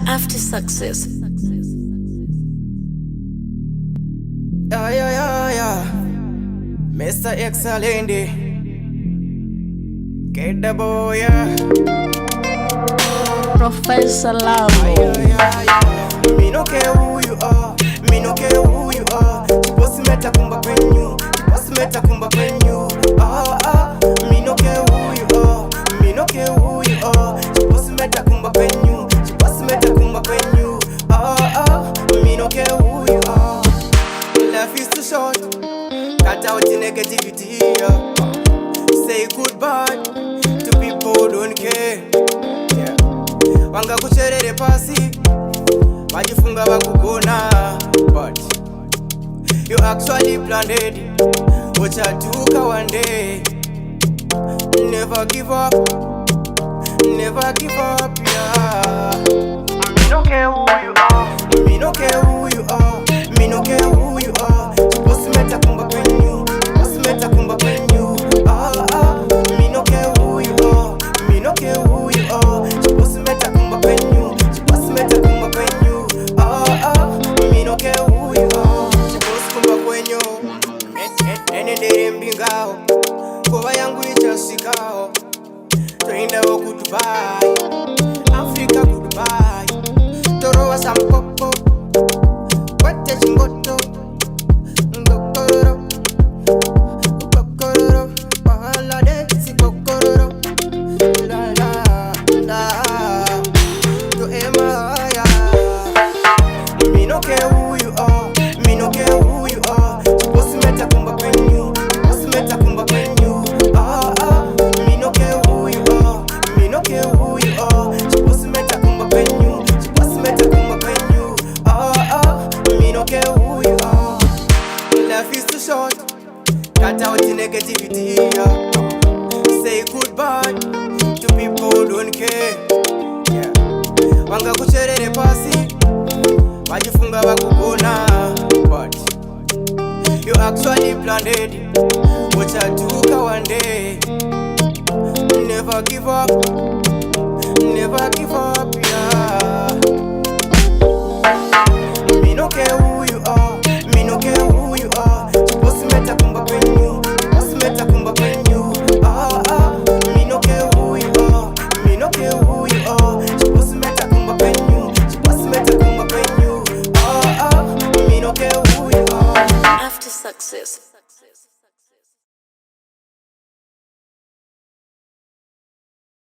after success. Yeah, yeah, yeah, yeah. Mr. Excellent. Khedha boy, yeah. Professor Love. Yeah, yeah, yeah. Me no care who you are. Me no care who you are. ChiBoss meta Kumba kwenyu. ChiBoss meta Kumba kwenyu. Ah ah. Me no care who you are. Me no care who you are. ChiBoss meta Kumba kwenyu. ChiBoss meta Kumba kwenyu. Ah ah. Me no care who you are. Life is too short. Cut out the negativity. Yeah. Say goodbye to people who don't care. Yeah. Wanga kucherere pasi majifunga bakugona, but you actually planned it. Uchatuka one day. Never give up. Never give up, yeah. Me no care who you are. Me no care who you are. Me no care who you are. ChiBoss meta Kumba kwenyu. ChiBoss meta Kumba kwenyu. Ah ah. Me no care who you are. Me no care who you are. ChiBoss meta Kumba kwenyu. ChiBoss meta Kumba kwenyu. Ah ah. Me no care who you are. ChiBoss Kumba kwenyu. Ene ndere mbingao. Kova yangu ichasikao. Twenda ku Dubai. Africa ku Dubai. Torowa sampopo. Kwete chingoto. Ngokororo. Ngokororo. Wahala desi ngokororo. La la la. To emaya. Me no care who you are. Me no care who you are. ChiBoss meta Kumba kwenyu. ChiBoss meta Kumba kwenyu. Ah ah. Me no care who you are. Me no care who you are. ChiBoss meta Kumba kwenyu. ChiBoss meta Kumba kwenyu. Ah ah. Me no care who you are. Life is too short. Cut out the negativity. Yeah. Say goodbye to people who don't care. Yeah. Wanga kucherere pasi majifunga bakugona, but you actually planned it. Uchatuka one day. Never give up. Never give up.